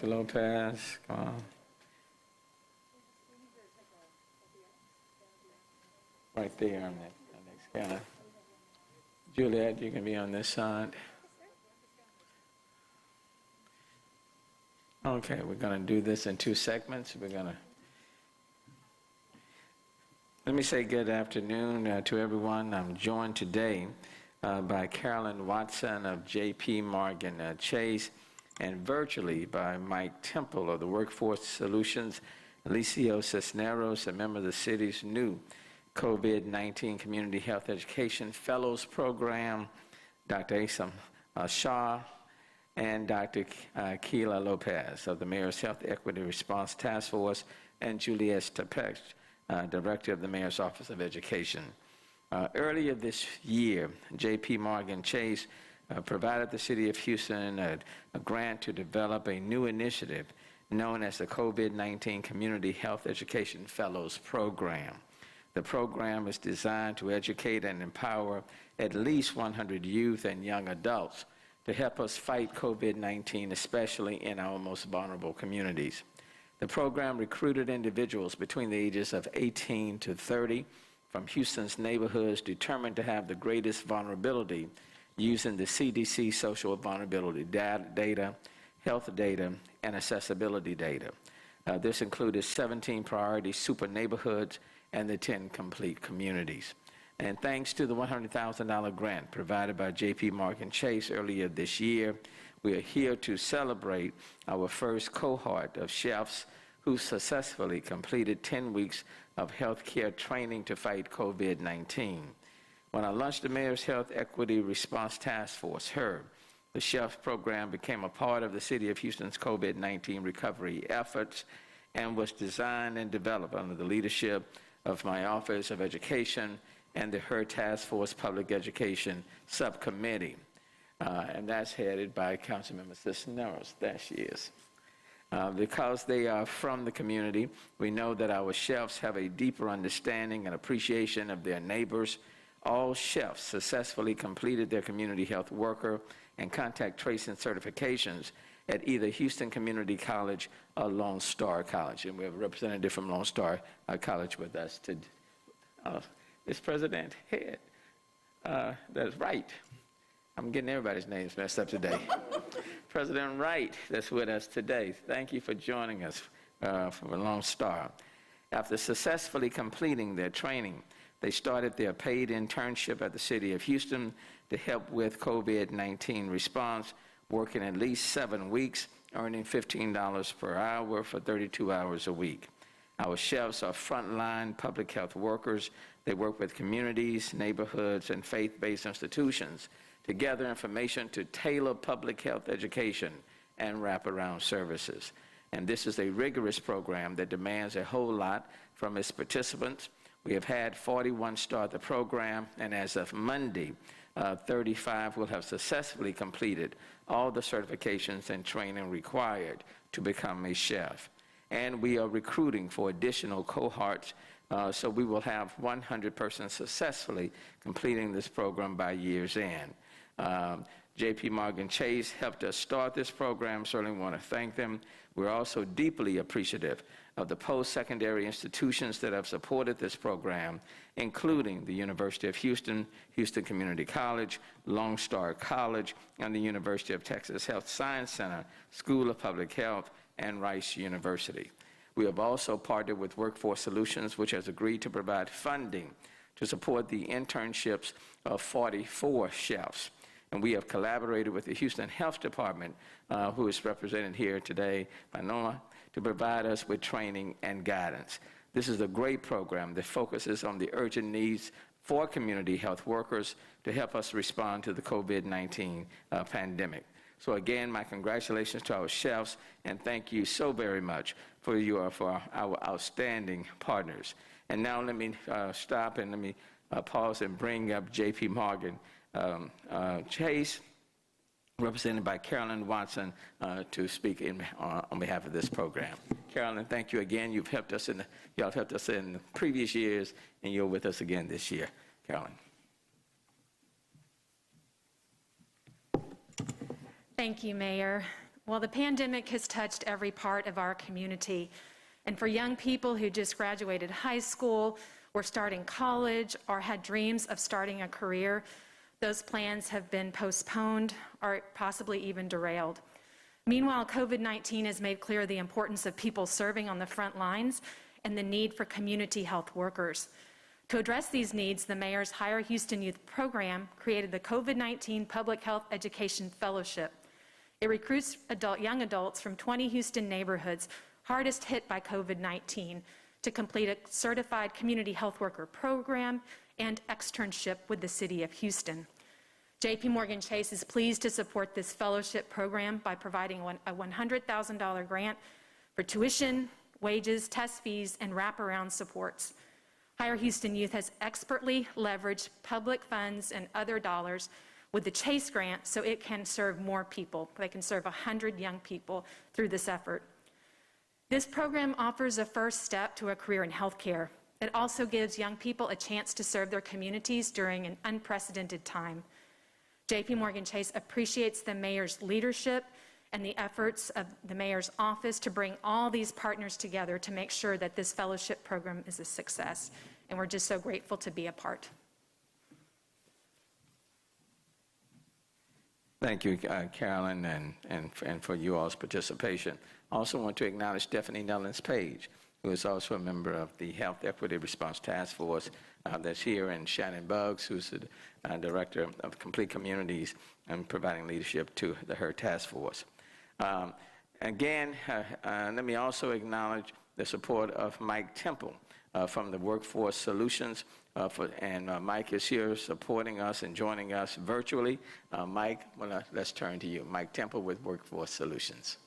Dr. Lopez, come on. Right there on the next counter. Juliet, you can be on this side. Okay, we're going to do this in two segments. Let me say good afternoon to everyone. I'm joined today by Carolyn Watson of J.P. Morgan Chase, and virtually by Mike Temple of the Workforce Solutions, Alicio Cisneros, a member of the city's new COVID-19 Community Health Education Fellows Program, Dr. Asam Shah, and Dr. Keila Lopez of the Mayor's Health Equity Response Task Force, and Juliet Stapek, Director of the Mayor's Office of Education. Earlier this year, J.P. Morgan Chase provided the City of Houston a grant to develop a new initiative known as the COVID-19 Community Health Education Fellows Program. The program is designed to educate and empower at least 100 youth and young adults to help us fight COVID-19, especially in our most vulnerable communities. The program recruited individuals between the ages of 18 to 30 from Houston's neighborhoods determined to have the greatest vulnerability using the CDC social vulnerability data, health data, and accessibility data. This included 17 priority super neighborhoods and the 10 complete communities. And thanks to the $100,000 grant provided by J.P. Morgan Chase earlier this year, we are here to celebrate our first cohort of chefs who successfully completed 10 weeks of healthcare training to fight COVID-19. When I launched the Mayor's Health Equity Response Task Force, HERB, the chefs program became a part of the City of Houston's COVID-19 recovery efforts and was designed and developed under the leadership of my Office of Education and the HERB Task Force Public Education Subcommittee. And that's headed by Councilmember Cisneros. There she is. Because they are from the community, we know that our chefs have a deeper understanding and appreciation of their neighbors. All chefs successfully completed their community health worker and contact tracing certifications at either Houston Community College or Lone Star College. And we have a representative from Lone Star College with us today. Is President Head? That's right. I'm getting everybody's names messed up today. President Wright, that's with us today. Thank you for joining us from Lone Star. After successfully completing their training, they started their paid internship at the City of Houston to help with COVID-19 response, working at least 7 weeks, earning $15 per hour for 32 hours a week. Our chefs are frontline public health workers. They work with communities, neighborhoods, and faith-based institutions to gather information to tailor public health education and wraparound services. And this is a rigorous program that demands a whole lot from its participants. We have had 41 start the program, and as of Monday, 35 will have successfully completed all the certifications and training required to become a chef. And we are recruiting for additional cohorts, so we will have 100 persons successfully completing this program by year's end. J.P. Morgan Chase helped us start this program. Certainly want to thank them. We're also deeply appreciative of the post-secondary institutions that have supported this program, including the University of Houston, Houston Community College, Lone Star College, and the University of Texas Health Science Center, School of Public Health, and Rice University. We have also partnered with Workforce Solutions, which has agreed to provide funding to support the internships of 44 chefs. And we have collaborated with the Houston Health Department, who is represented here today by Noah, to provide us with training and guidance. This is a great program that focuses on the urgent needs for community health workers to help us respond to the COVID-19 pandemic. So again, my congratulations to our chefs, and thank you so very much for our outstanding partners. And now let me stop and let me pause and bring up J.P. Morgan Chase, represented by Carolyn Watson, to speak on behalf of this program. Carolyn, thank you again. Y'all helped us in the previous years, and you're with us again this year. Carolyn. Thank you, Mayor. Well, the pandemic has touched every part of our community. And for young people who just graduated high school, were starting college, or had dreams of starting a career, those plans have been postponed or possibly even derailed. Meanwhile, COVID-19 has made clear the importance of people serving on the front lines and the need for community health workers. To address these needs, the mayor's Higher Houston Youth Program created the COVID-19 Public Health Education Fellowship. It recruits young adults from 20 Houston neighborhoods hardest hit by COVID-19 to complete a certified community health worker program and externship with the city of Houston. J.P. Morgan Chase is pleased to support this fellowship program by providing a $100,000 grant for tuition, wages, test fees, and wraparound supports. Higher Houston Youth has expertly leveraged public funds and other dollars with the Chase grant so it can serve more people. They can serve 100 young people through this effort. This program offers a first step to a career in healthcare. It also gives young people a chance to serve their communities during an unprecedented time. J.P. Morgan Chase appreciates the mayor's leadership and the efforts of the mayor's office to bring all these partners together to make sure that this fellowship program is a success. And we're just so grateful to be a part. Thank you, Carolyn, and for you all's participation. I also want to acknowledge Stephanie Nellens-Page, who is also a member of the Health Equity Response Task Force that's here, and Shannon Buggs, who's the Director of Complete Communities and providing leadership to her task force. Again, let me also acknowledge the support of Mike Temple from the Workforce Solutions, Mike is here supporting us and joining us virtually. Mike, let's turn to you. Mike Temple with Workforce Solutions.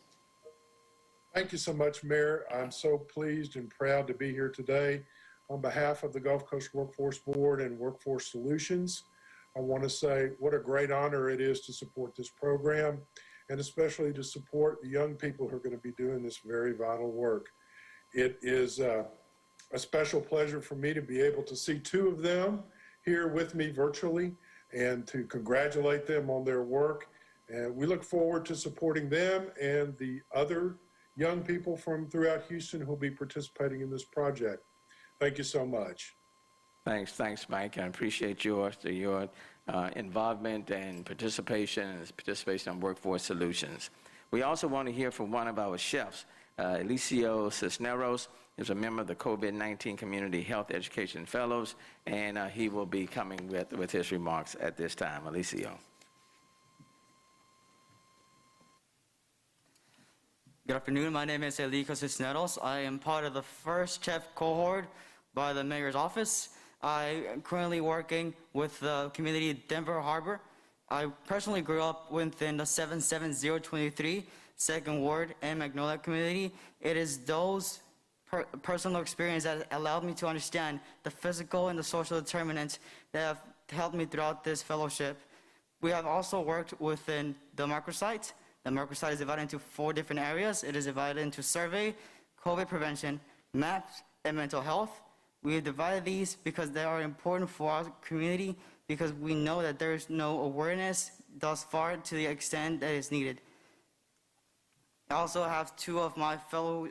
Thank you so much, Mayor. I'm so pleased and proud to be here today. On behalf of the Gulf Coast Workforce Board and Workforce Solutions, I want to say what a great honor it is to support this program, and especially to support the young people who are going to be doing this very vital work. It is a special pleasure for me to be able to see two of them here with me virtually and to congratulate them on their work. And we look forward to supporting them and the other young people from throughout Houston who will be participating in this project. Thank you so much. Thanks, Mike. I appreciate your involvement and participation in Workforce Solutions. We also want to hear from one of our chefs, Eliseo Cisneros is a member of the COVID-19 Community Health Education Fellows, and he will be coming with his remarks at this time. Eliseo. Good afternoon. My name is Eliseo Cisneros. I am part of the first chef cohort by the mayor's office. I am currently working with the community Denver Harbor. I personally grew up within the 77023 Second Ward and Magnolia community. It is those personal experience that allowed me to understand the physical and the social determinants that have helped me throughout this fellowship. We have also worked within the microsite. The microsite is divided into 4 different areas. It is divided into survey, COVID prevention, MAPS, and mental health. We have divided these because they are important for our community, because we know that there is no awareness thus far to the extent that is needed. I also have 2 of my fellow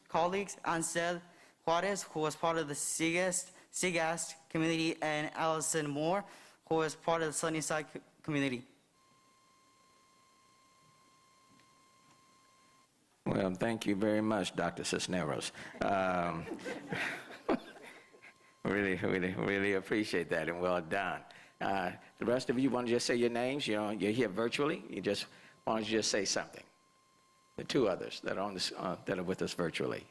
colleagues, Ansel Juarez, who was part of the Seagast community, and Allison Moore, who is part of the Sunnyside community. Well, thank you very much, Dr. Cisneros. Really appreciate that, and well done. The rest of you want to just say your names? You're here virtually. Why don't you just say something? The 2 others that are on this, that are with us virtually.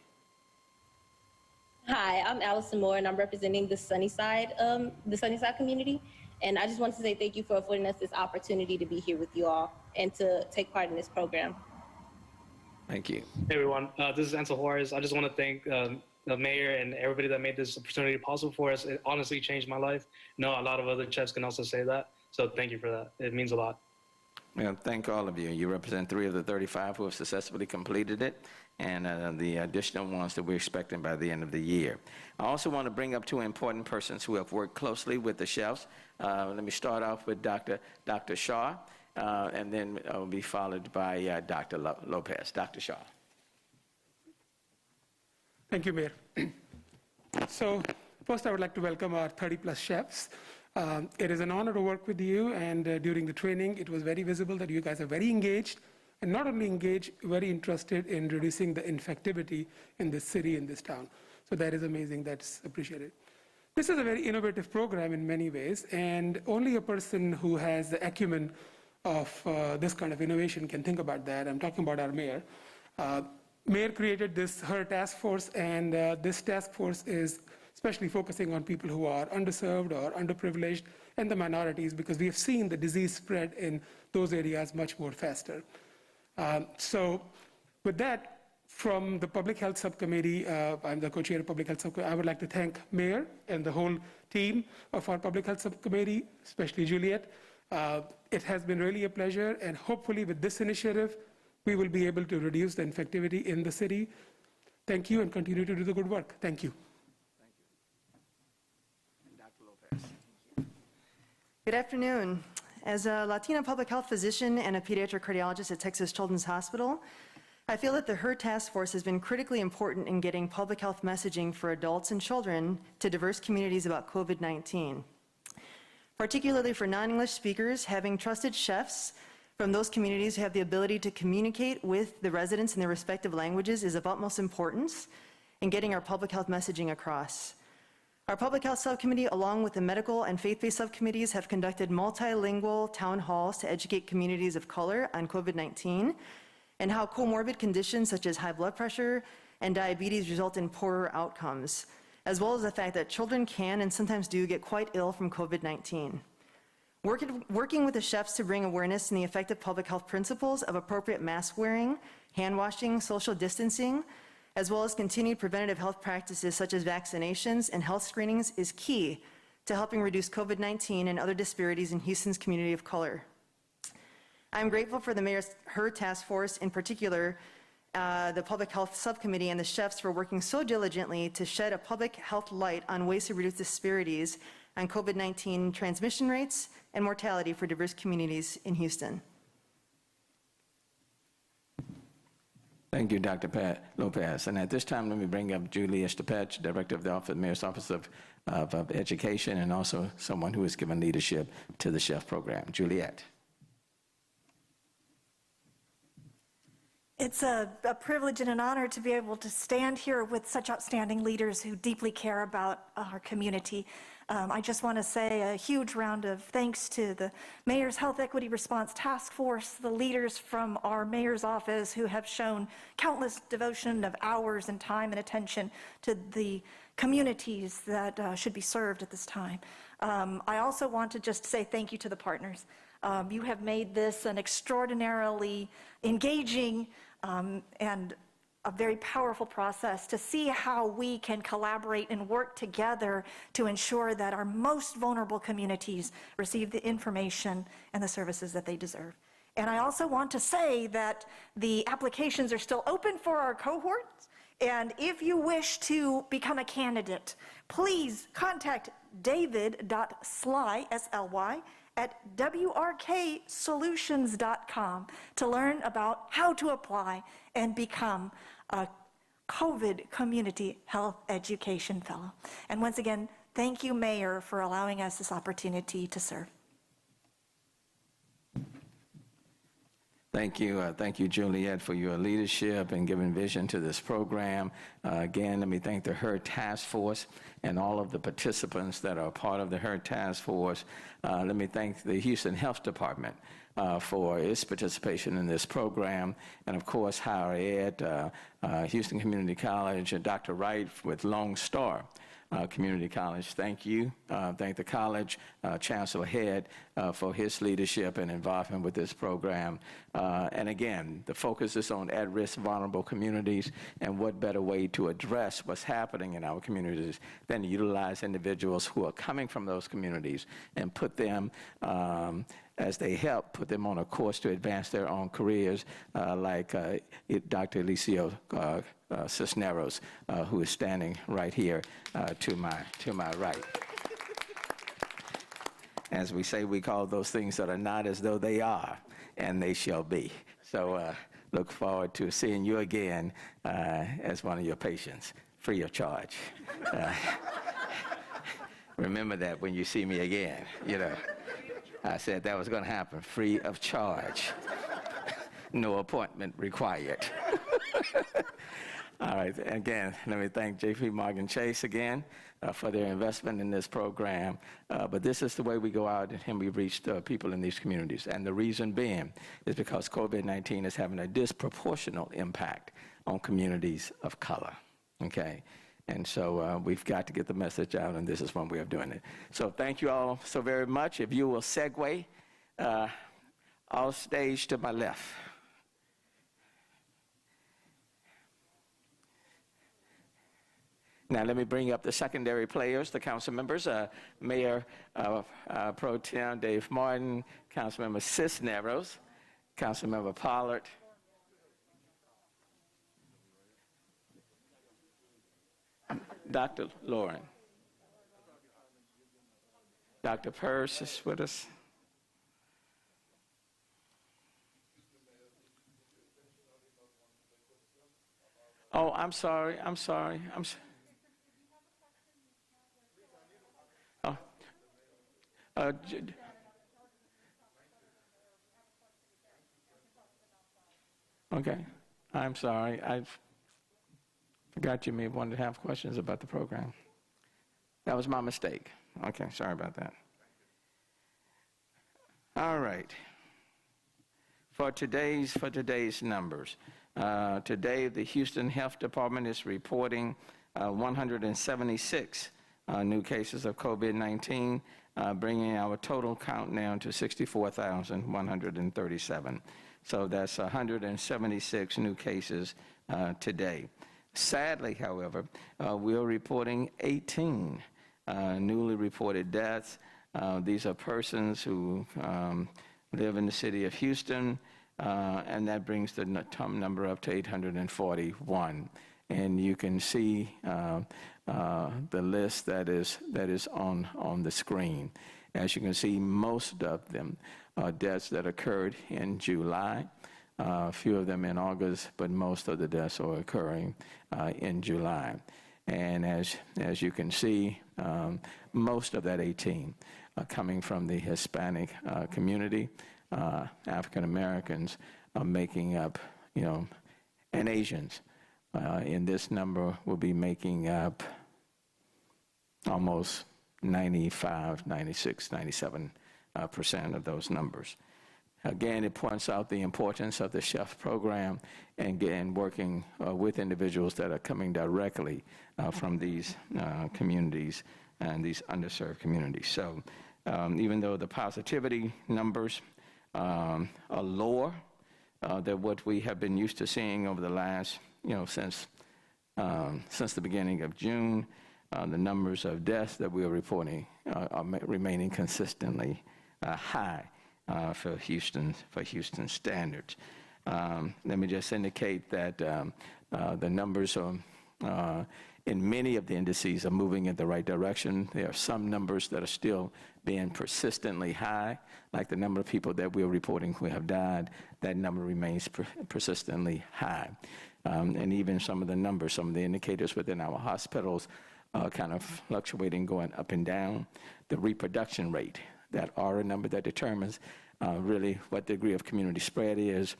Hi, I'm Allison Moore, and I'm representing the Sunnyside community. And I just want to say thank you for affording us this opportunity to be here with you all and to take part in this program. Thank you. Hey everyone, this is Ansel Juarez. I just want to thank the mayor and everybody that made this opportunity possible for us. It honestly changed my life. No, a lot of other chefs can also say that. So thank you for that. It means a lot. Well, thank all of you. You represent 3 of the 35 who have successfully completed it, and the additional ones that we're expecting by the end of the year. I also want to bring up 2 important persons who have worked closely with the chefs. Let me start off with Dr. Shaw. and then will be followed by Dr. Lopez. Dr. Shaw. Thank you, Mayor. So first, I would like to welcome our 30-plus chefs. It is an honor to work with you, and during the training, it was very visible that you guys are very engaged, and not only engaged, very interested in reducing the infectivity in this city, in this town. So that is amazing. That's appreciated. This is a very innovative program in many ways, and only a person who has the acumen of this kind of innovation can think about that. I'm talking about our mayor. Mayor created her task force, and this task force is especially focusing on people who are underserved or underprivileged and the minorities, because we have seen the disease spread in those areas much more faster. So with that, from the Public Health Subcommittee, I'm the co-chair of Public Health Subcommittee, I would like to thank Mayor and the whole team of our Public Health Subcommittee, especially Juliet. It has been really a pleasure, and hopefully with this initiative, we will be able to reduce the infectivity in the city. Thank you, and continue to do the good work. Thank you. Good afternoon. As a Latina public health physician and a pediatric cardiologist at Texas Children's Hospital, I feel that the HER task force has been critically important in getting public health messaging for adults and children to diverse communities about COVID-19. Particularly for non-English speakers, having trusted chefs from those communities who have the ability to communicate with the residents in their respective languages is of utmost importance in getting our public health messaging across. Our Public Health Subcommittee, along with the medical and faith-based subcommittees, have conducted multilingual town halls to educate communities of color on COVID-19 and how comorbid conditions such as high blood pressure and diabetes result in poorer outcomes, as well as the fact that children can and sometimes do get quite ill from COVID-19. Working with the chefs to bring awareness in the effective public health principles of appropriate mask wearing, hand washing, social distancing, as well as continued preventative health practices such as vaccinations and health screenings is key to helping reduce COVID-19 and other disparities in Houston's community of color. I'm grateful for the Mayor's HER task force, in particular, the Public Health Subcommittee and the chefs for working so diligently to shed a public health light on ways to reduce disparities on COVID-19 transmission rates and mortality for diverse communities in Houston. Thank you, Dr. Lopez. And at this time, let me bring up Julie Estepetch, Director of the Mayor's Office of Education, and also someone who has given leadership to the chef program. Juliet. It's a privilege and an honor to be able to stand here with such outstanding leaders who deeply care about our community. I just want to say a huge round of thanks to the Mayor's Health Equity Response Task Force, the leaders from our Mayor's office who have shown countless devotion of hours and time and attention to the communities that should be served at this time. I also want to just say thank you to the partners. You have made this an extraordinarily engaging and a very powerful process to see how we can collaborate and work together to ensure that our most vulnerable communities receive the information and the services that they deserve. And I also want to say that the applications are still open for our cohorts, and if you wish to become a candidate, please contact david.sly, S-L-Y, at wrksolutions.com to learn about how to apply and become a COVID Community Health Education Fellow. And once again, thank you, Mayor, for allowing us this opportunity to serve. Thank you, Juliet, for your leadership and giving vision to this program. Again, let me thank the HER Task Force and all of the participants that are part of the HER Task Force. Let me thank the Houston Health Department for its participation in this program, and of course, higher ed, Houston Community College, and Dr. Wright with Lone Star Community College. Thank you. Thank the college, Chancellor Head, for his leadership and involvement with this program. And again, the focus is on at-risk vulnerable communities, and what better way to address what's happening in our communities than to utilize individuals who are coming from those communities and put them, as they help, put them on a course to advance their own careers, like Dr. Eliseo Cisneros, who is standing right here to my right. As we say, we call those things that are not as though they are. and they shall be. So look forward to seeing you again as one of your patients, free of charge. Remember that when you see me again, you know. I said that was going to happen, free of charge. No appointment required. All right, again, let me thank J.P. Morgan Chase again for their investment in this program. But this is the way we go out and we reach the people in these communities. And the reason being is because COVID-19 is having a disproportionate impact on communities of color, okay? And so we've got to get the message out, and this is one way of doing it. So thank you all so very much. If you will segue off stage to my left. Now let me bring up the secondary players, the council members, Mayor Pro Tem Dave Martin, Councilmember Cisneros, Councilmember Pollard, Dr. Lauren. Dr. Purse is with us. Oh, I'm sorry. Okay, I'm sorry. I forgot you may want to have questions about the program. That was my mistake. Okay, sorry about that. All right. For today's numbers, today the Houston Health Department is reporting 176 new cases of COVID-19, bringing our total count now to 64,137. So that's 176 new cases today. Sadly, however, we are reporting 18 newly reported deaths. These are persons who live in the city of Houston, and that brings the number up to 841. And you can see the list that is on the screen. As you can see, most of them are deaths that occurred in July. A few of them in August, but most of the deaths are occurring in July. And as you can see, most of that 18 are coming from the Hispanic community. African Americans are making up, and Asians in this number will be making up almost 95, 96, 97% of those numbers. Again, it points out the importance of the CHEF program and working with individuals that are coming directly from these communities and these underserved communities. So even though the positivity numbers are lower than what we have been used to seeing over the last, since the beginning of June, the numbers of deaths that we are reporting are remaining consistently high. For Houston standards. Let me just indicate that the numbers are, in many of the indices are moving in the right direction. There are some numbers that are still being persistently high, like the number of people that we're reporting who have died. That number remains persistently high. And even some of the indicators within our hospitals are kind of fluctuating, going up and down. The reproduction rate, that R number that determines really what degree of community spread is.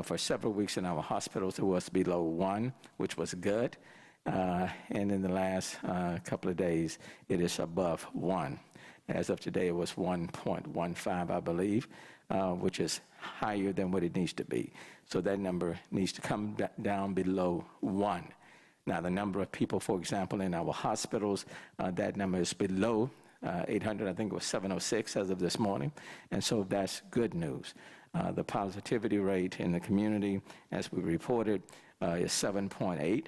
For several weeks in our hospitals, it was below 1, which was good. And in the last couple of days, it is above 1. As of today, it was 1.15, I believe, which is higher than what it needs to be. So that number needs to come down below 1. Now, the number of people, for example, in our hospitals, that number is below 800, I think it was 706 as of this morning, and so that's good news. The positivity rate in the community, as we reported, is 7.8,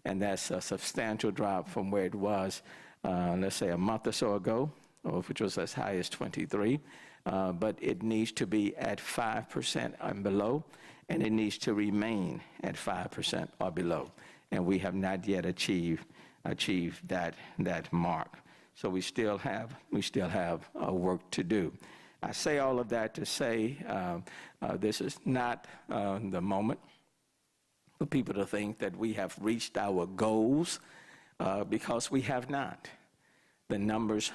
and that's a substantial drop from where it was, let's say, a month or so ago, which was as high as 23, but it needs to be at 5% and below, and it needs to remain at 5% or below, and we have not yet achieved that mark. So we still have work to do. I say all of that to say this is not the moment for people to think that we have reached our goals, because we have not. The numbers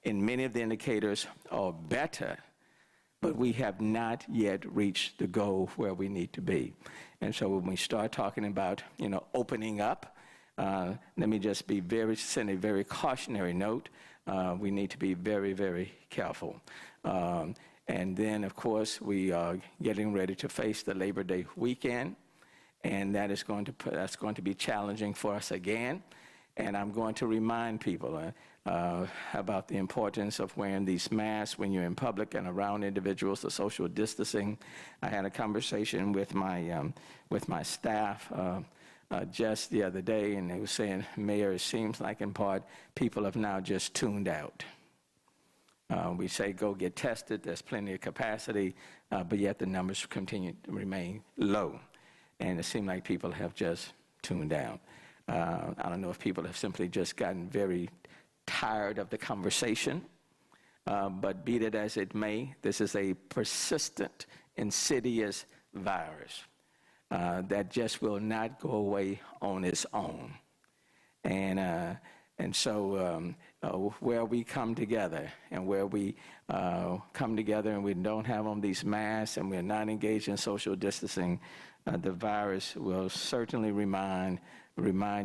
in many of the indicators are better, but we have not yet reached the goal where we need to be. And so when we start talking about, opening up, let me just send a very cautionary note. We need to be very, very careful. And then, of course, we are getting ready to face the Labor Day weekend, and that's going to be challenging for us again. And I'm going to remind people about the importance of wearing these masks when you're in public and around individuals, the social distancing. I had a conversation with my staff just the other day, and they were saying, Mayor, it seems like in part people have now just tuned out. We say go get tested, there's plenty of capacity, but yet the numbers continue to remain low. And it seems like people have just tuned out. I don't know if people have simply just gotten very tired of the conversation, but be it as it may, this is a persistent, insidious virus that just will not go away on its own. And so where we come together and where we come together and we don't have on these masks and we're not engaged in social distancing, the virus will certainly remind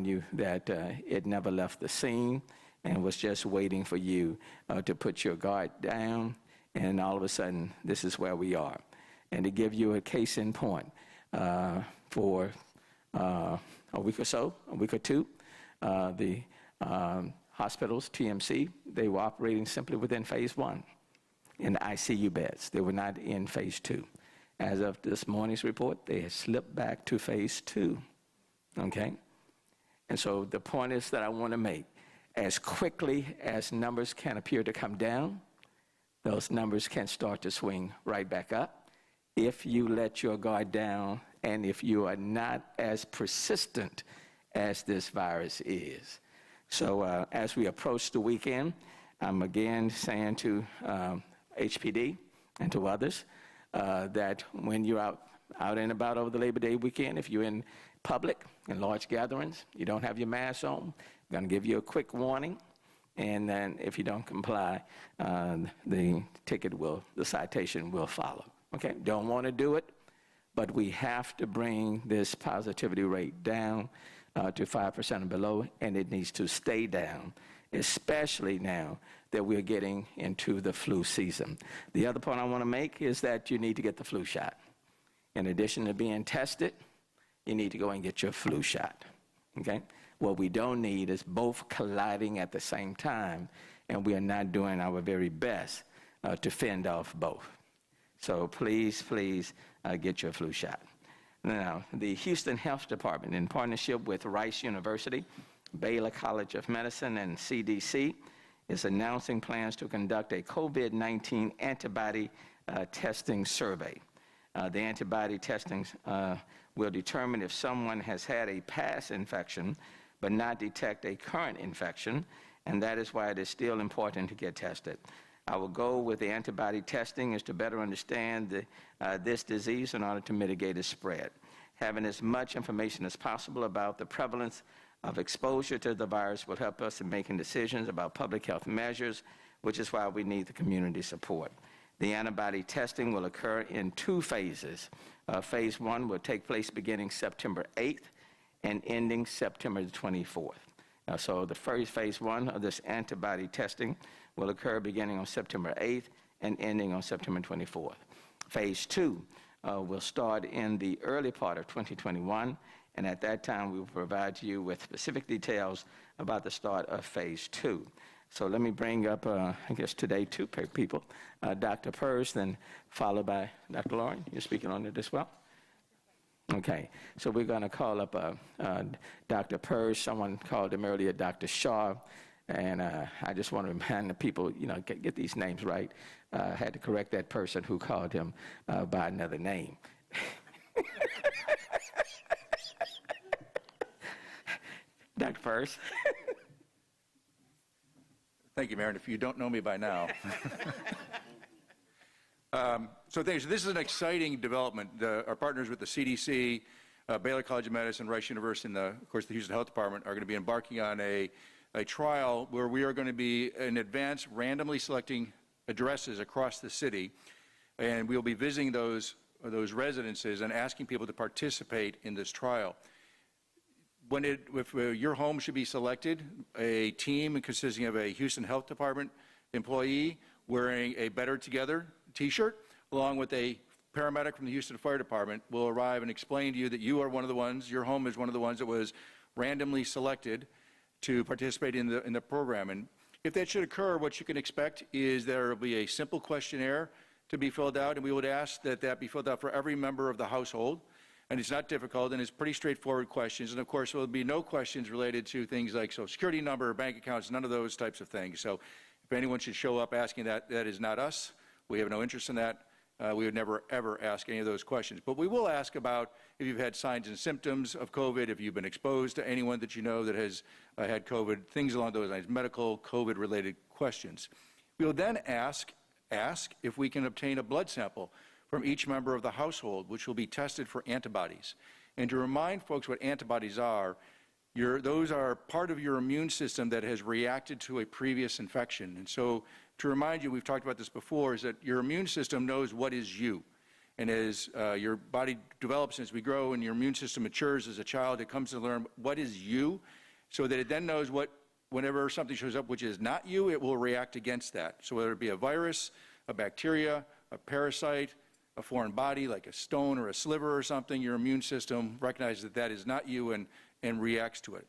you that it never left the scene and was just waiting for you to put your guard down, and all of a sudden, this is where we are. And to give you a case in point, for a week or two, the hospitals, TMC, they were operating simply within phase 1 in the ICU beds. They were not in phase 2. As of this morning's report, they had slipped back to phase 2, okay? And so the point is that I want to make, as quickly as numbers can appear to come down, those numbers can start to swing right back up if you let your guard down and if you are not as persistent as this virus is. So as we approach the weekend, I'm again saying to HPD and to others that when you're out and about over the Labor Day weekend, if you're in public, in large gatherings, you don't have your mask on, I'm going to give you a quick warning, and then if you don't comply, the citation will follow. Okay, don't want to do it, but we have to bring this positivity rate down to 5% and below, and it needs to stay down, especially now that we're getting into the flu season. The other point I want to make is that you need to get the flu shot. In addition to being tested, you need to go and get your flu shot, okay? What we don't need is both colliding at the same time, and we are not doing our very best to fend off both. So please, please get your flu shot. Now, the Houston Health Department, in partnership with Rice University, Baylor College of Medicine, and CDC, is announcing plans to conduct a COVID-19 antibody testing survey. The antibody testing will determine if someone has had a past infection but not detect a current infection, and that is why it is still important to get tested. Our goal with the antibody testing is to better understand this disease in order to mitigate its spread. Having as much information as possible about the prevalence of exposure to the virus will help us in making decisions about public health measures, which is why we need the community support. The antibody testing will occur in 2 phases. Phase 1 will take place beginning September 8th and ending September 24th. So the first phase 1 of this antibody testing will occur beginning on September 8th and ending on September 24th. Phase 2 will start in the early part of 2021, and at that time we will provide you with specific details about the start of phase 2. So let me bring up, I guess today, 2 people, Dr. Purse, then followed by Dr. Lauren. You're speaking on it as well? Okay, so we're going to call up Dr. Purse. Someone called him earlier Dr. Shaw, and I just want to remind the people, get these names right. I had to correct that person who called him by another name. Dr. Purse. Thank you, Mayor. And if you don't know me by now, So thanks. This is an exciting development. Our partners with the CDC, Baylor College of Medicine, Rice University, and of course the Houston Health Department are going to be embarking on a trial where we are going to be in advance randomly selecting addresses across the city, and we'll be visiting those residences and asking people to participate in this trial. If your home should be selected, a team consisting of a Houston Health Department employee wearing a Better Together t-shirt, along with a paramedic from the Houston Fire Department, will arrive and explain to you that you are one of the ones, your home is one of the ones that was randomly selected to participate in the program. And if that should occur, what you can expect is there will be a simple questionnaire to be filled out, and we would ask that that be filled out for every member of the household. And it's not difficult, and it's pretty straightforward questions. And of course, there will be no questions related to things like Social Security number, bank accounts, none of those types of things. So if anyone should show up asking that, that is not us. We have no interest in that. We would never, ever ask any of those questions. But we will ask about if you've had signs and symptoms of COVID, if you've been exposed to anyone that you know that has had COVID, things along those lines, medical, COVID-related questions. We will then ask if we can obtain a blood sample from each member of the household, which will be tested for antibodies. And to remind folks what antibodies are, those are part of your immune system that has reacted to a previous infection. And so to remind you, we've talked about this before, is that your immune system knows what is you. And as your body develops, as we grow and your immune system matures as a child, it comes to learn what is you, so that it then knows whenever something shows up which is not you, it will react against that. So whether it be a virus, a bacteria, a parasite, a foreign body like a stone or a sliver or something, your immune system recognizes that that is not you and reacts to it.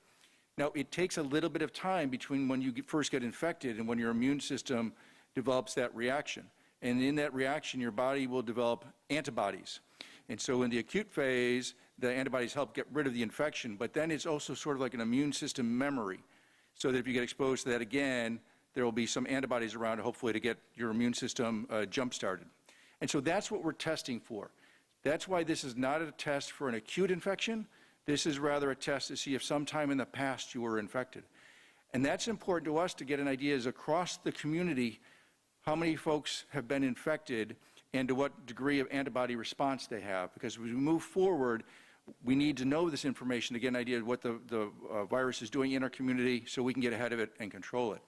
Now, it takes a little bit of time between when you first get infected and when your immune system develops that reaction. And in that reaction, your body will develop antibodies. And so in the acute phase, the antibodies help get rid of the infection, but then it's also sort of like an immune system memory, so that if you get exposed to that again, there will be some antibodies around, hopefully, to get your immune system jump-started. And so that's what we're testing for. That's why this is not a test for an acute infection. This is rather a test to see if sometime in the past you were infected. And that's important to us to get an idea is across the community how many folks have been infected and to what degree of antibody response they have. Because as we move forward, we need to know this information to get an idea of what the virus is doing in our community so we can get ahead of it and control it.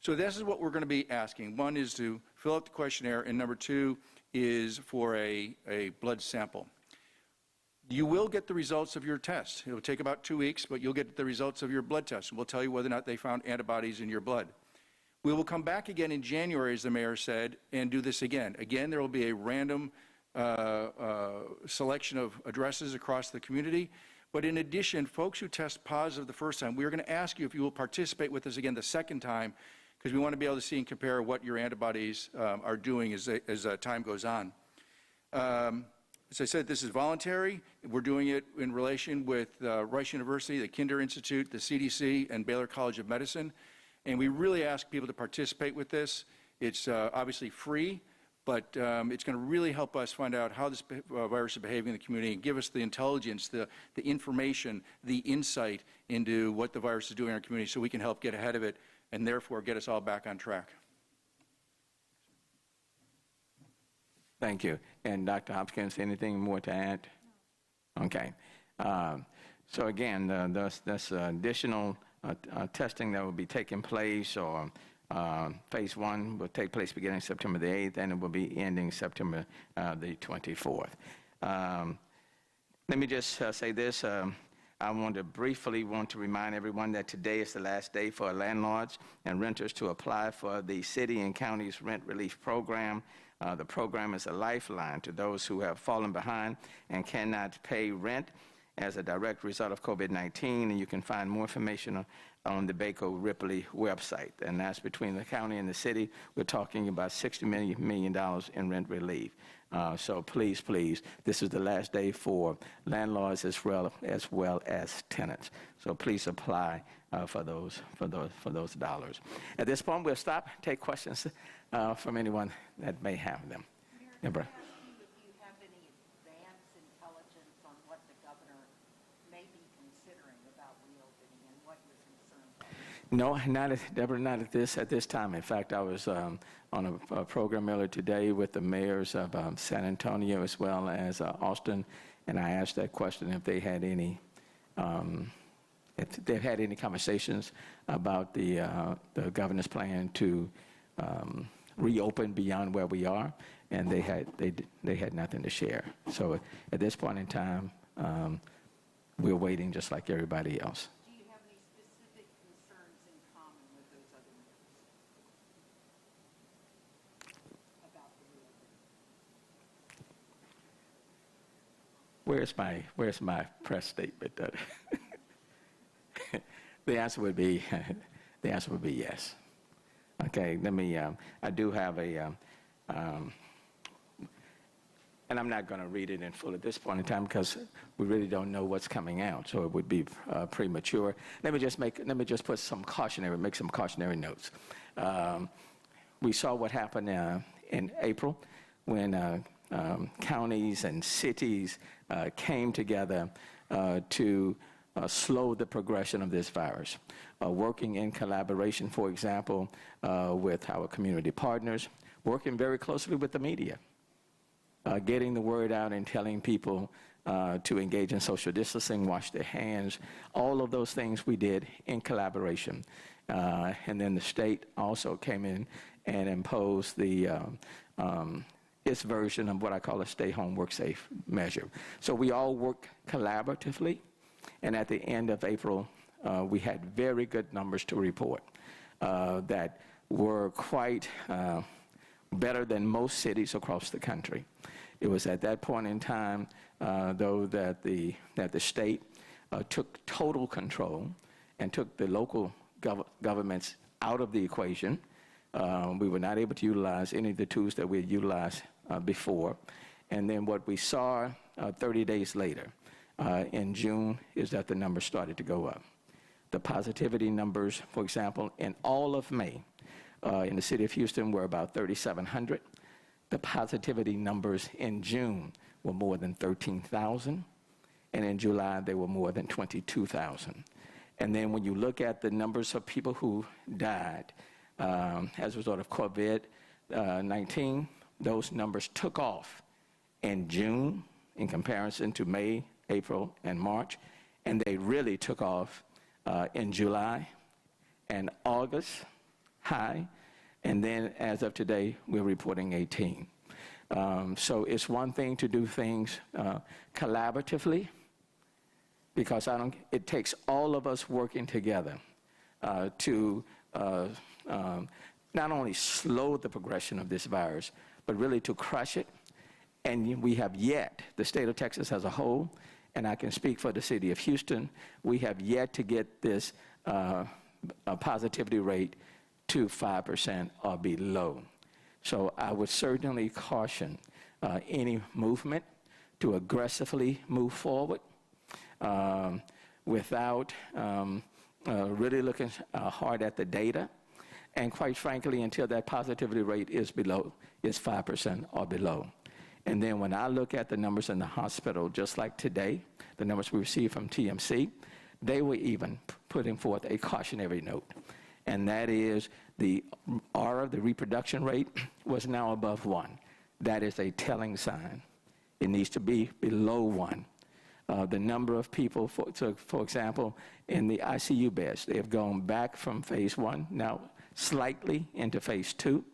So this is what we're going to be asking. One is to fill out the questionnaire, and number two is for a blood sample. You will get the results of your test. It will take about 2 weeks, but you'll get the results of your blood test. We'll tell you whether or not they found antibodies in your blood. We will come back again in January, as the mayor said, and do this again. Again, there will be a random selection of addresses across the community. But in addition, folks who test positive the first time, we're going to ask you if you will participate with us again the second time, because we want to be able to see and compare what your antibodies are doing as time goes on. As I said, this is voluntary. We're doing it in relation with Rice University, the Kinder Institute, the CDC, and Baylor College of Medicine. And we really ask people to participate with this. It's obviously free, but it's going to really help us find out how this virus is behaving in the community and give us the intelligence, the information, the insight into what the virus is doing in our community so we can help get ahead of it and therefore get us all back on track. Thank you. And Dr. Hopkins, anything more to add? No. Okay. So again, that's additional testing that will be taking place, or phase one will take place beginning September the 8th, and it will be ending September the 24th. Let me just say this. I want to remind everyone that today is the last day for landlords and renters to apply for the city and county's rent relief program. The program is a lifeline to those who have fallen behind and cannot pay rent as a direct result of COVID-19, and you can find more information on the Baco Ripley website. And that's between the county and the city. We're talking about $60 million in rent relief. So please, please, this is the last day for landlords as well as tenants. So please apply for those dollars. At this point, we'll stop, take questions from anyone that may have them. Deborah. No, Deborah, not at this time. In fact, I was on a program earlier today with the mayors of San Antonio as well as Austin, and I asked that question if they had any conversations about the governor's plan to reopen beyond where we are, and they had nothing to share. So at this point in time, we're waiting just like everybody else. Do you have any specific concerns in common with those other mayors about the reopening? Where's my press statement? The answer would be yes. Okay, let me. I do have a. And I'm not going to read it in full at this point in time because we really don't know what's coming out, so it would be premature. Let me just put some cautionary notes. We saw what happened in April when counties and cities came together to slow the progression of this virus, working in collaboration, for example, with our community partners, working very closely with the media. Getting the word out and telling people to engage in social distancing, wash their hands, all of those things we did in collaboration. And then the state also came in and imposed its version of what I call a stay home, work safe measure. So we all worked collaboratively, and at the end of April, we had very good numbers to report that were quite better than most cities across the country. It was at that point in time, though, that the state took total control and took the local governments out of the equation. We were not able to utilize any of the tools that we had utilized before. And then what we saw 30 days later in June is that the numbers started to go up. The positivity numbers, for example, in all of May, in the city of Houston were about 3,700. The positivity numbers in June were more than 13,000, and in July they were more than 22,000. And then when you look at the numbers of people who died as a result of COVID-19, those numbers took off in June in comparison to May, April, and March, and they really took off in July and August high, and then as of today, we're reporting 18. So it's one thing to do things collaboratively, because it takes all of us working together to not only slow the progression of this virus, but really to crush it. And we have yet, the state of Texas as a whole, and I can speak for the city of Houston, we have yet to get this positivity rate to 5% or below. So I would certainly caution any movement to aggressively move forward without really looking hard at the data. And quite frankly, until that positivity rate is 5% or below. And then when I look at the numbers in the hospital, just like today, the numbers we received from TMC, they were even putting forth a cautionary note. And that is the R, the reproduction rate, was now above 1. That is a telling sign. It needs to be below 1. The number of people, for example, in the ICU beds, they have gone back from phase 1, now slightly into phase 2.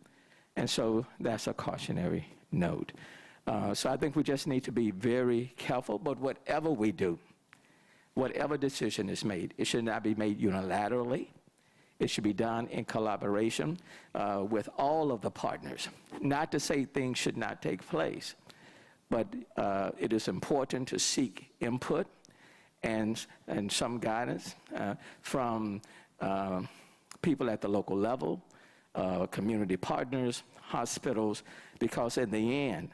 And so that's a cautionary note. So I think we just need to be very careful, but whatever we do, whatever decision is made, it should not be made unilaterally. It should be done in collaboration with all of the partners. Not to say things should not take place, but it is important to seek input and some guidance from people at the local level, community partners, hospitals, because in the end,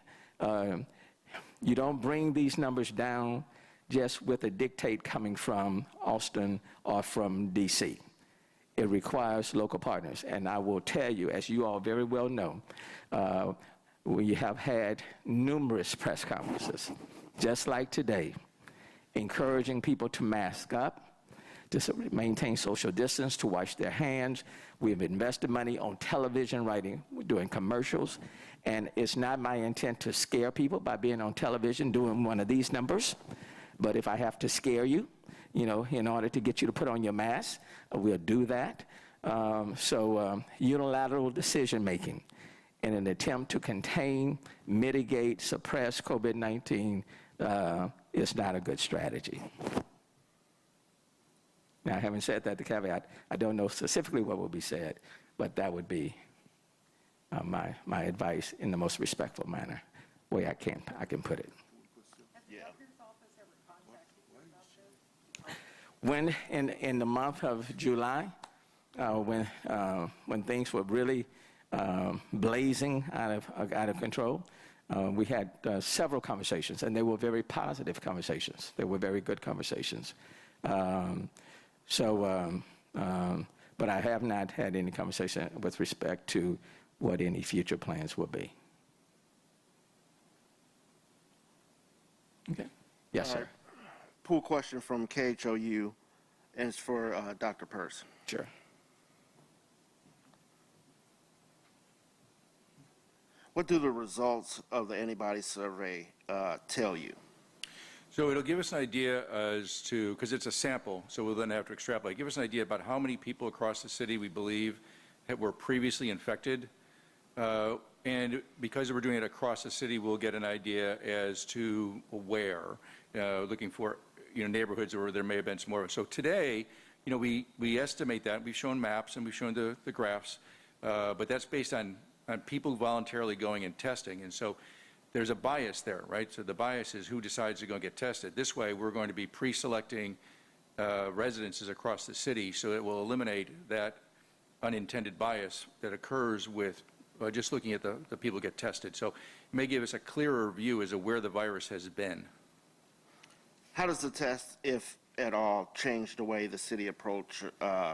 you don't bring these numbers down just with a dictate coming from Austin or from DC. It requires local partners. And I will tell you, as you all very well know, we have had numerous press conferences, just like today, encouraging people to mask up, maintain social distance, to wash their hands. We've invested money on television, doing commercials. And it's not my intent to scare people by being on television doing one of these numbers. But if I have to scare you, in order to get you to put on your mask, we'll do that. Unilateral decision-making in an attempt to contain, mitigate, suppress COVID-19 is not a good strategy. Now, having said that, the caveat, I don't know specifically what will be said, but that would be my advice in the most respectful manner, way I can put it. When in the month of July, when things were really blazing out of control, we had several conversations, and they were very positive conversations. They were very good conversations. But I have not had any conversation with respect to what any future plans will be. Okay. Yes, sir. Pool question from KHOU, and it's for Dr. Peirce. Sure. What do the results of the antibody survey tell you? So it'll give us an idea as to, because it's a sample, so we'll then have to extrapolate, give us an idea about how many people across the city we believe were previously infected. And because we're doing it across the city, we'll get an idea as to where, looking for neighborhoods where there may have been some more. So today, we estimate that. We've shown maps and we've shown the graphs, but that's based on people voluntarily going and testing. And so there's a bias there, right? So the bias is who decides to go and get tested. This way, we're going to be pre-selecting residences across the city, so it will eliminate that unintended bias that occurs with just looking at the people get tested. So it may give us a clearer view as to where the virus has been. How does the test, if at all, change the way the city approach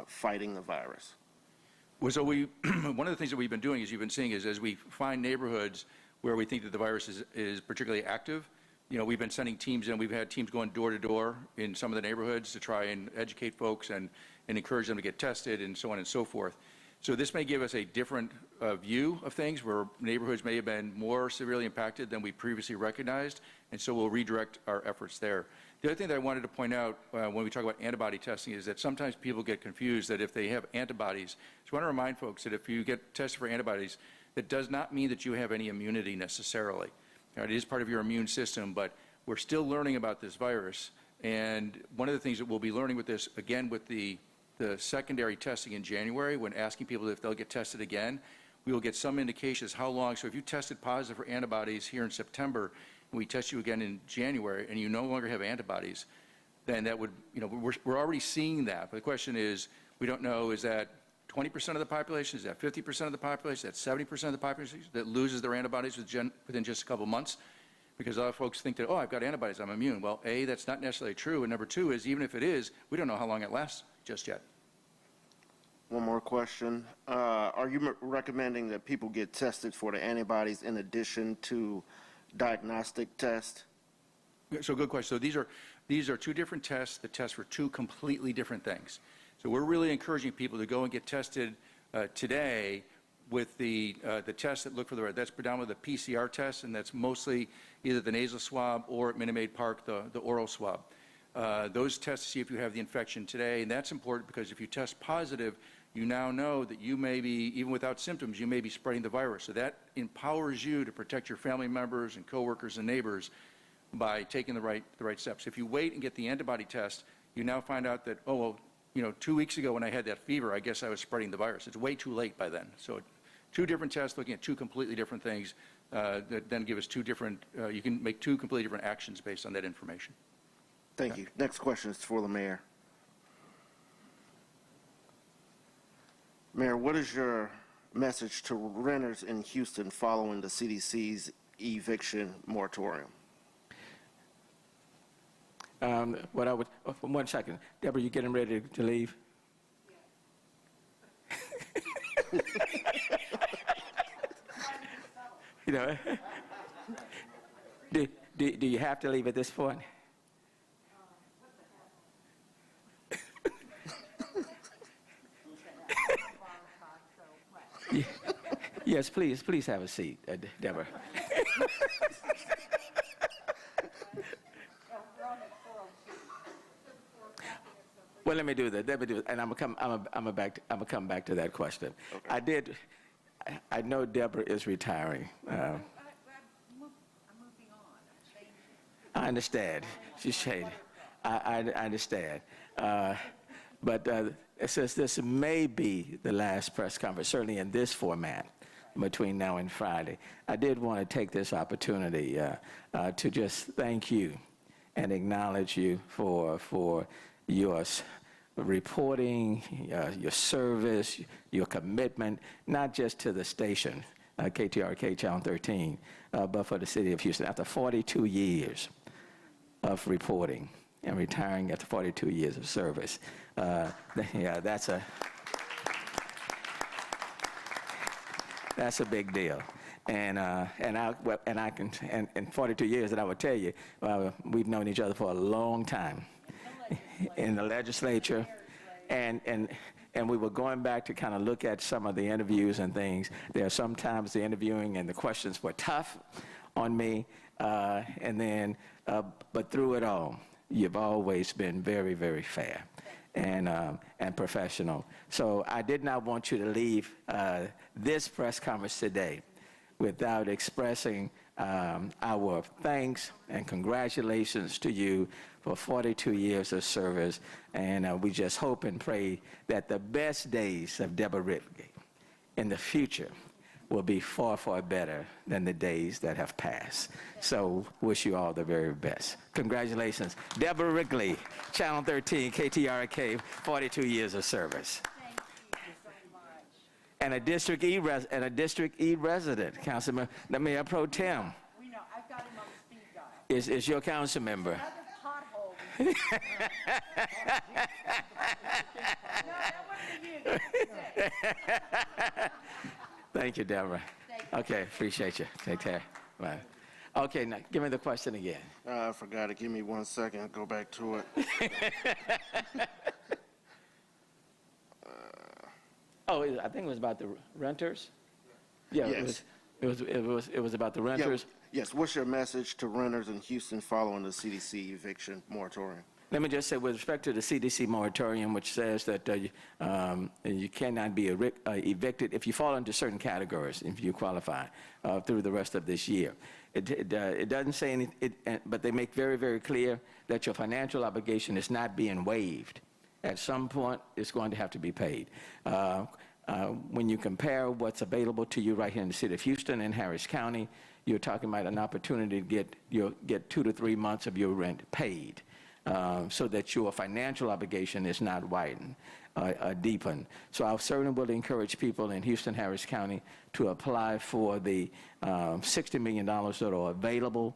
fighting the virus? Well, so one of the things that we've been doing, as you've been seeing, is as we find neighborhoods where we think that the virus is particularly active, we've been sending teams in. We've had teams going door to door in some of the neighborhoods to try and educate folks and encourage them to get tested and so on and so forth. So this may give us a different view of things where neighborhoods may have been more severely impacted than we previously recognized, and so we'll redirect our efforts there. The other thing that I wanted to point out when we talk about antibody testing is that sometimes people get confused that if they have antibodies, so I want to remind folks that if you get tested for antibodies, that does not mean that you have any immunity necessarily. It is part of your immune system, but we're still learning about this virus, and one of the things that we'll be learning with this, again, with the secondary testing in January, when asking people if they'll get tested again, we will get some indications how long. So if you tested positive for antibodies here in September, and we test you again in January, and you no longer have antibodies, then that would, we're already seeing that. But the question is, we don't know, is that 20% of the population? Is that 50% of the population? Is that 70% of the population that loses their antibodies within just a couple months? Because a lot of folks think that, oh, I've got antibodies, I'm immune. Well, A, that's not necessarily true. And number two is, even if it is, we don't know how long it lasts just yet. One more question. Are you recommending that people get tested for the antibodies in addition to diagnostic tests? So good question. So these are two different tests that test for two completely different things. So we're really encouraging people to go and get tested today with the tests that look for that's predominantly the PCR test, and that's mostly either the nasal swab or at Minute Maid Park, the oral swab. Those tests to see if you have the infection today, and that's important because if you test positive, you now know that you may be, even without symptoms, you may be spreading the virus. So that empowers you to protect your family members and coworkers and neighbors by taking the right steps. If you wait and get the antibody test, you now find out that, oh, well, 2 weeks ago when I had that fever, I guess I was spreading the virus. It's way too late by then. So two different tests looking at two completely different things that then give us two different, you can make two completely different actions based on that information. Thank you. Next question is for the mayor. Mayor, what is your message to renters in Houston following the CDC's eviction moratorium? What I would, 1 second. Deborah, you getting ready to leave? Do you have to leave at this point? Yes, please have a seat, Deborah. Well, let me do that. Let me do it, and I'm gonna come back to that question. Okay. I know Deborah is retiring. I'm moving on. I'm changing. I understand. She's changing. I understand. But since this may be the last press conference, certainly in this format, between now and Friday, I did want to take this opportunity to just thank you and acknowledge you for your reporting, your service, your commitment, not just to the station, KTRK Channel 13, but for the city of Houston. After 42 years of reporting and retiring after 42 years of service, that's a big deal. And 42 years, that I would tell you, we've known each other for a long time in the legislature, and we were going back to kind of look at some of the interviews and things. There are sometimes the interviewing and the questions were tough on me, but through it all, you've always been very, very fair and professional. So I did not want you to leave this press conference today without expressing our thanks and congratulations to you for 42 years of service. And we just hope and pray that the best days of Deborah Ridley in the future will be far, far better than the days that have passed. So wish you all the very best. Congratulations. Deborah Ridley, Channel 13, KTRK, 42 years of service. Thank you so much. And a District E resident, Councilman Mayor Pro Tem, We know, I've got him on speed dial. is your council member. Another pothole. No, that wasn't you. Thank you, Deborah. Thank you. Okay, appreciate you. Take care. Bye. Okay, now give me the question again. I forgot it. Give me 1 second. I'll go back to it. I think it was about the renters. Yeah, Yes. it was about the renters. Yes. What's your message to renters in Houston following the CDC eviction moratorium? Let me just say, with respect to the CDC moratorium, which says that you cannot be evicted if you fall into certain categories, if you qualify, through the rest of this year. It doesn't say anything, but they make very, very clear that your financial obligation is not being waived. At some point, it's going to have to be paid. When you compare what's available to you right here in the city of Houston and Harris County, you're talking about an opportunity to get 2 to 3 months of your rent paid. So that your financial obligation is not widened, deepened. So I certainly will encourage people in Houston, Harris County to apply for the $60 million that are available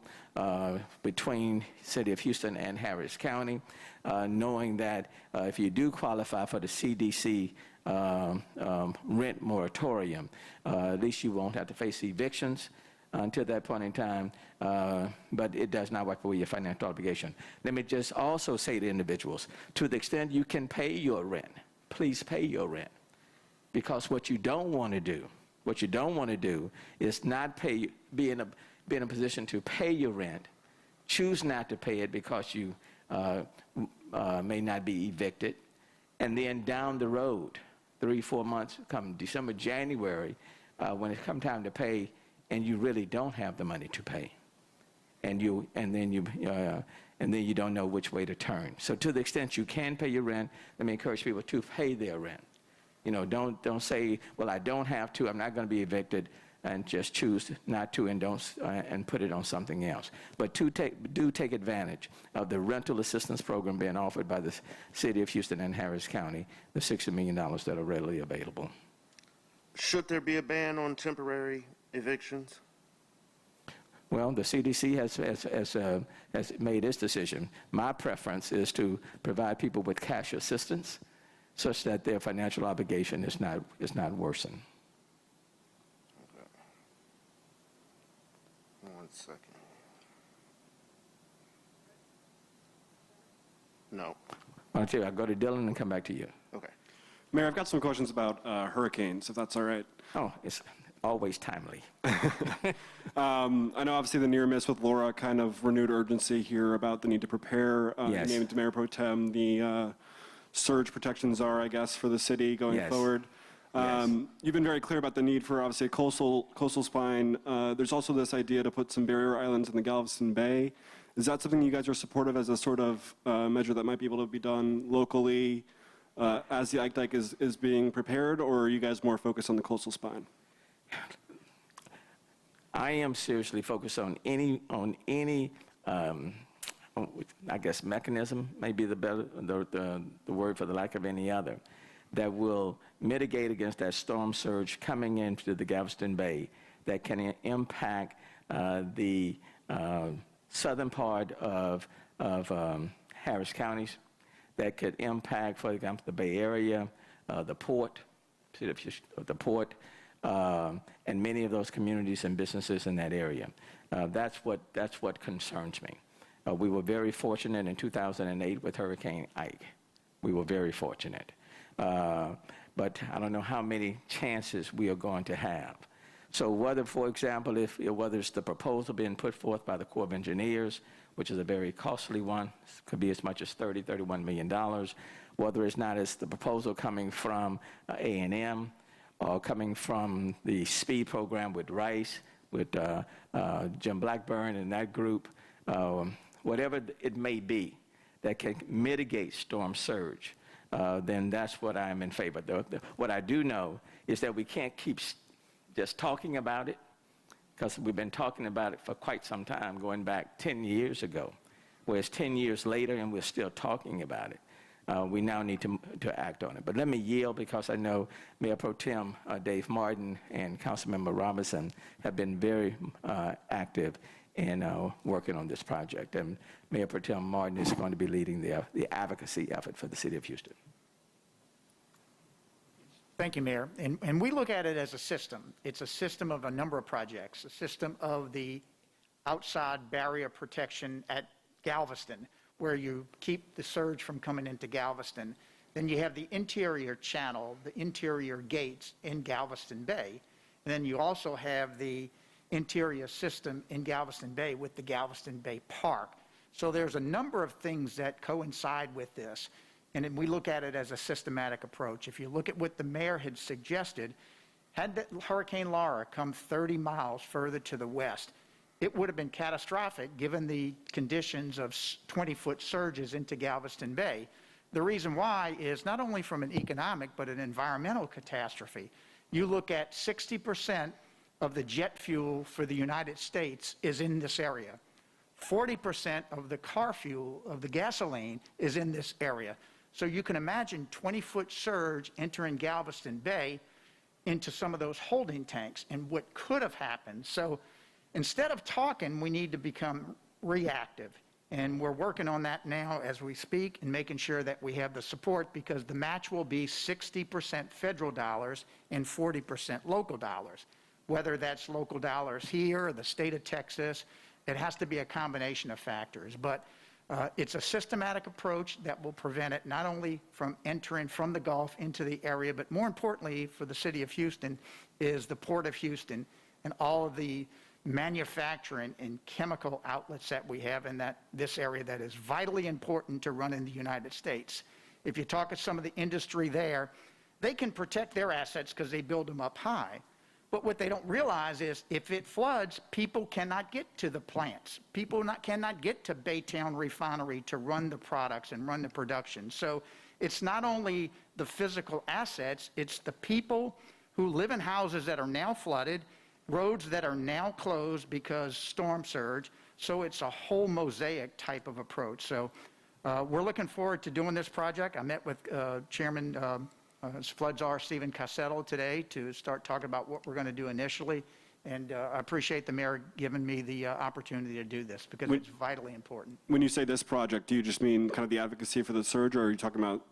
between City of Houston and Harris County, knowing that if you do qualify for the CDC rent moratorium, at least you won't have to face evictions until that point in time, but it does not wipe away your financial obligation. Let me just also say to individuals, to the extent you can pay your rent, please pay your rent. Because what you don't want to do is not be in a position to pay your rent, choose not to pay it because you may not be evicted, and then down the road, 3-4 months, come December, January, when it comes time to pay, and you really don't have the money to pay, and then you don't know which way to turn. So to the extent you can pay your rent, let me encourage people to pay their rent. You know, don't say, well, I don't have to, I'm not going to be evicted, and just choose not to and put it on something else. But do take advantage of the rental assistance program being offered by the City of Houston and Harris County, the $60 million that are readily available. Should there be a ban on temporary evictions? Well, the CDC has made its decision. My preference is to provide people with cash assistance such that their financial obligation is not worsened. Okay. 1 second. No. I'll go to Dylan and come back to you. Okay. Mayor, I've got some questions about hurricanes, if that's all right. Oh, always timely. I know obviously the near miss with Laura kind of renewed urgency here about the need to prepare. Yes. Naming to Mayor Pro Tem the surge protection czar, I guess, for the city going Yes. forward. Yes. You've been very clear about the need for obviously a coastal spine. There's also this idea to put some barrier islands in the Galveston Bay. Is that something you guys are supportive as a sort of measure that might be able to be done locally as the Ike Dike is being prepared, or are you guys more focused on the coastal spine? I am seriously focused on any I guess mechanism may be the word for the lack of any other, that will mitigate against that storm surge coming into the Galveston Bay that can impact the southern part of Harris counties, that could impact, for example, the Bay Area, the port, and many of those communities and businesses in that area. That's what concerns me. We were very fortunate in 2008 with Hurricane Ike. We were very fortunate. But I don't know how many chances we are going to have. So whether, for example, whether it's the proposal being put forth by the Corps of Engineers, which is a very costly one, could be as much as $31 million, whether it's not as the proposal coming from A&M, or coming from the SPEED program with Rice, with Jim Blackburn and that group, whatever it may be that can mitigate storm surge, then that's what I'm in favor of. What I do know is that we can't keep just talking about it, because we've been talking about it for quite some time, going back 10 years ago, whereas 10 years later and we're still talking about it. We now need to act on it. But let me yield, because I know Mayor Pro Tem Dave Martin and Councilmember Robinson have been very active in working on this project. And Mayor Pro Tem Martin is going to be leading the advocacy effort for the city of Houston. Thank you, Mayor. And we look at it as a system. It's a system of a number of projects, a system of the outside barrier protection at Galveston, where you keep the surge from coming into Galveston. Then you have the interior channel, the interior gates in Galveston Bay. And then you also have the interior system in Galveston Bay with the Galveston Bay Park. So there's a number of things that coincide with this. And then we look at it as a systematic approach. If you look at what the mayor had suggested, had Hurricane Laura come 30 miles further to the west, it would have been catastrophic given the conditions of 20-foot surges into Galveston Bay. The reason why is not only from an economic but an environmental catastrophe. You look at 60% of the jet fuel for the United States is in this area. 40% of the car fuel, of the gasoline, is in this area. So you can imagine 20-foot surge entering Galveston Bay into some of those holding tanks and what could have happened. So instead of talking, we need to become reactive. And we're working on that now as we speak and making sure that we have the support, because the match will be 60% federal dollars and 40% local dollars. Whether that's local dollars here or the state of Texas, it has to be a combination of factors. But it's a systematic approach that will prevent it not only from entering from the Gulf into the area, but more importantly for the city of Houston is the Port of Houston and all of the manufacturing and chemical outlets that we have in this area that is vitally important to run in the United States. If you talk to some of the industry there, they can protect their assets because they build them up high. But what they don't realize is if it floods, people cannot get to the plants. People cannot get to Baytown Refinery to run the products and run the production. So it's not only the physical assets, it's the people who live in houses that are now flooded, roads that are now closed because storm surge. So it's a whole mosaic type of approach. So we're looking forward to doing this project. I met with Chairman Flood czar Stephen Cassetto today to start talking about what we're going to do initially. And I appreciate the mayor giving me the opportunity to do this because it's vitally important. When you say this project, do you just mean kind of the advocacy for the surge, or are you talking about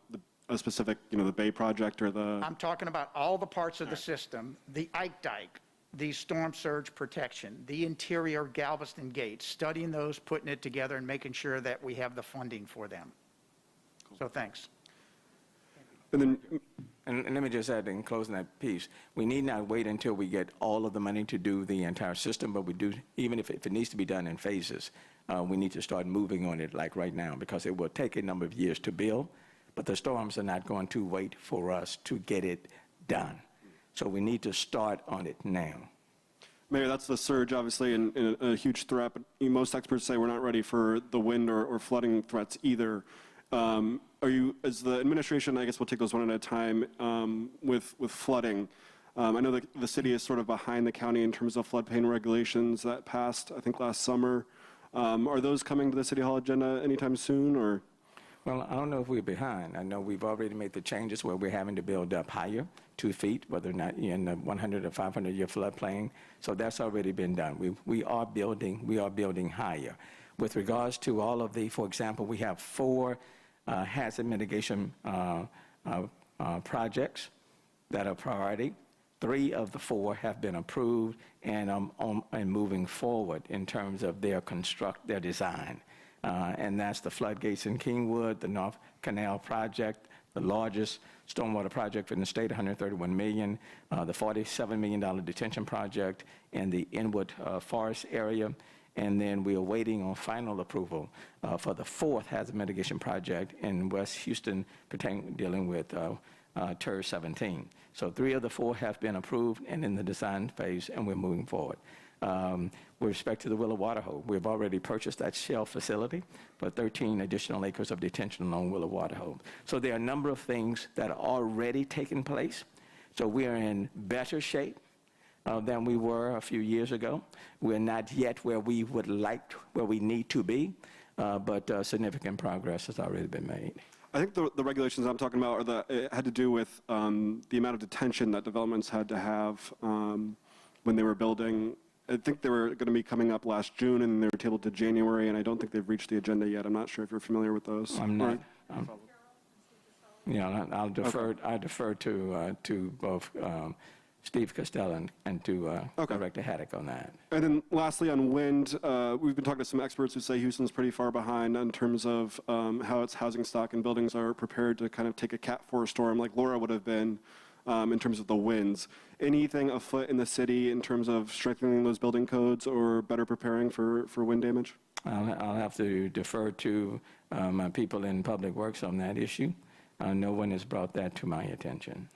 a specific, the Bay project or the... I'm talking about all the parts of the system, the Ike Dike, the storm surge protection, the interior Galveston gates, studying those, putting it together, and making sure that we have the funding for them. Cool. So thanks. And then, And let me just add in closing that piece, we need not wait until we get all of the money to do the entire system, but we do, even if it needs to be done in phases, we need to start moving on it like right now, because it will take a number of years to build, but the storms are not going to wait for us to get it done. So we need to start on it now. Mayor, that's the surge, obviously, and a huge threat, but most experts say we're not ready for the wind or flooding threats either. Are you, as the administration, I guess we'll take those one at a time, with flooding, I know that the city is sort of behind the county in terms of floodplain regulations that passed, I think, last summer. Are those coming to the City Hall agenda anytime soon, or? Well, I don't know if we're behind. I know we've already made the changes where we're having to build up higher, 2 feet, whether or not you're in the 100 or 500-year floodplain. So that's already been done. We are building higher. With regards to all of the, for example, we have 4 hazard mitigation projects that are priority. 3 of the 4 have been approved and moving forward in terms of their design. And that's the floodgates in Kingwood, the North Canal project, the largest stormwater project in the state, $131 million, the $47 million detention project in the Inwood Forest area. And then we are waiting on final approval for the 4th hazard mitigation project in West Houston dealing with TER 17. So 3 of the 4 have been approved and in the design phase, and we're moving forward. With respect to the Willow Water Hole, we've already purchased that shell facility for 13 additional acres of detention along Willow Water Hole. So there are a number of things that are already taking place. So we are in better shape than we were a few years ago. We're not yet where we would like, where we need to be, but significant progress has already been made. I think the regulations I'm talking about had to do with the amount of detention that developments had to have when they were building. I think they were going to be coming up last June, and they were tabled to January, and I don't think they've reached the agenda yet. I'm not sure if you're familiar with those. I'm not. I'll defer to both Steve Costello and to Director Haddock on that. And then lastly, on wind, we've been talking to some experts who say Houston's pretty far behind in terms of how its housing stock and buildings are prepared to kind of take a Cat 4 storm like Laura would have been in terms of the winds. Anything afoot in the city in terms of strengthening those building codes or better preparing for wind damage? I'll have to defer to my people in Public Works on that issue. No one has brought that to my attention.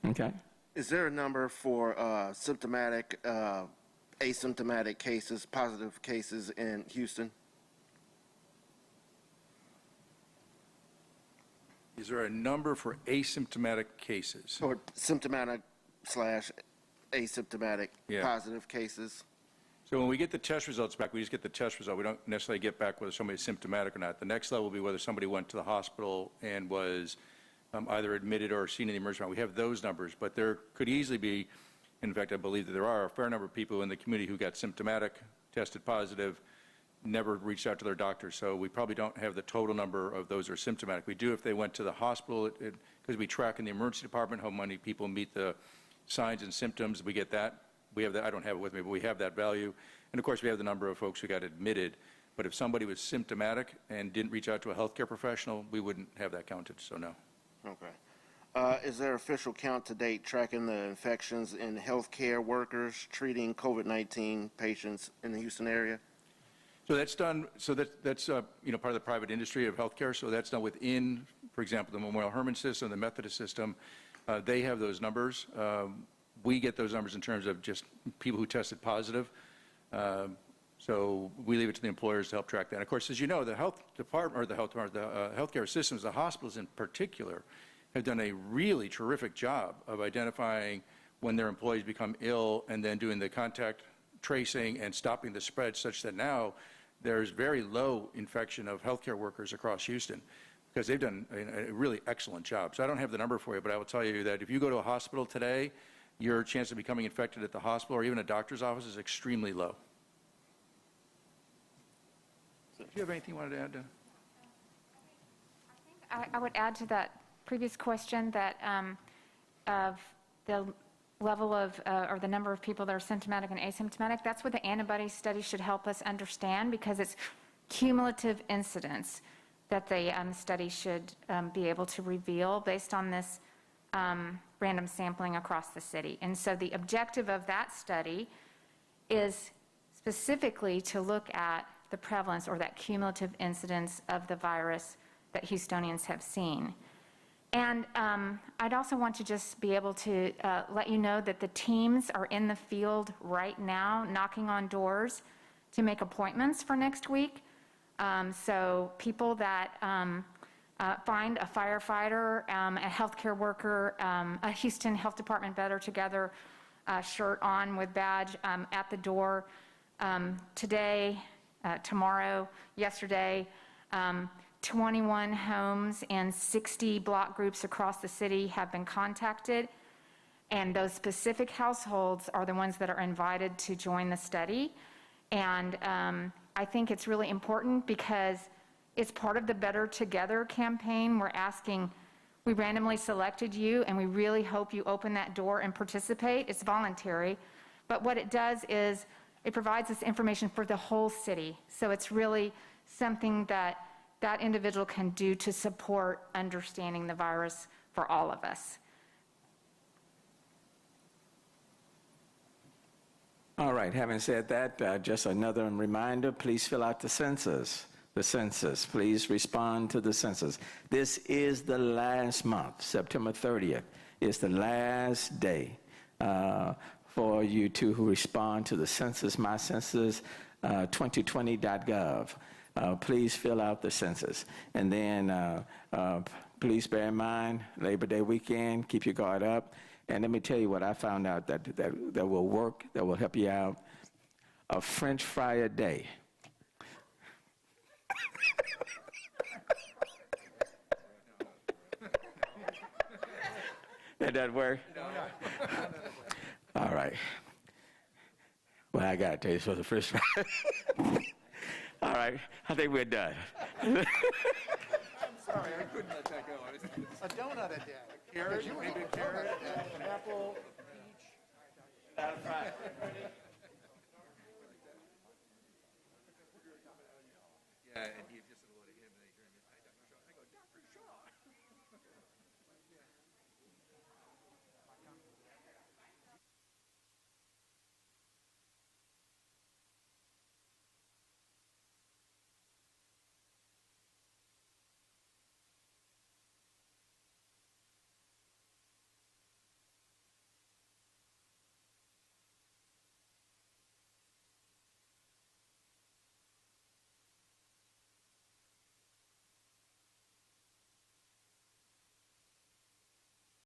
Okay. Is there a number for symptomatic, asymptomatic cases, positive cases in Houston? Is there a number for asymptomatic cases? Or symptomatic / asymptomatic positive cases? So when we get the test results back, we just get the test result. We don't necessarily get back whether somebody's symptomatic or not. The next level will be whether somebody went to the hospital and was either admitted or seen in the emergency room. We have those numbers, but there could easily be, in fact, I believe that there are a fair number of people in the community who got symptomatic, tested positive, never reached out to their doctor. So we probably don't have the total number of those who are symptomatic. We do if they went to the hospital, because we track in the emergency department how many people meet the signs and symptoms. We get that. We have that. I don't have it with me, but we have that value. And of course, we have the number of folks who got admitted. But if somebody was symptomatic and didn't reach out to a healthcare professional, we wouldn't have that counted, so no. Okay. Is there official count to date tracking the infections in healthcare workers treating COVID-19 patients in the Houston area? So that's done. So that's part of the private industry of healthcare. So that's done within, for example, the Memorial Hermann system, the Methodist system. They have those numbers. We get those numbers in terms of just people who tested positive. So we leave it to the employers to help track that. And of course, as you know, the health department, or the healthcare systems, the hospitals in particular, have done a really terrific job of identifying when their employees become ill and then doing the contact tracing and stopping the spread, such that now there's very low infection of healthcare workers across Houston, because they've done a really excellent job. So I don't have the number for you, but I will tell you that if you go to a hospital today, your chance of becoming infected at the hospital or even a doctor's office is extremely low. Do you have anything you wanted to add to? I would add to that previous question that of the level of, or the number of people that are symptomatic and asymptomatic, that's what the antibody study should help us understand, because it's cumulative incidence. that the study should be able to reveal based on this random sampling across the city. And so the objective of that study is specifically to look at the prevalence or that cumulative incidence of the virus that Houstonians have seen. And I'd also want to just be able to let you know that the teams are in the field right now knocking on doors to make appointments for next week. So people that find a firefighter, a healthcare worker, a Houston Health Department Better Together shirt on with badge at the door today, tomorrow, yesterday. 21 homes and 60 block groups across the city have been contacted, and those specific households are the ones that are invited to join the study. And I think it's really important because it's part of the Better Together campaign. We randomly selected you, and we really hope you open that door and participate. It's voluntary, but what it does is it provides us information for the whole city. So it's really something that individual can do to support understanding the virus for all of us. All right, having said that, just another reminder, please fill out the census. The census, please respond to the census. This is the last month, September 30th is the last day for you to respond to the census, mycensus2020.gov. Please fill out the census. And then please bear in mind, Labor Day weekend, keep your guard up. And let me tell you what I found out that will work, that will help you out. A French fry a day. Did that work? All right. Well, I got to tell you, for the first try. All right, I think we're done. I'm sorry, I couldn't let that go. A donut a day. Carrot, maybe a carrot, an apple, peach. Yeah, and he just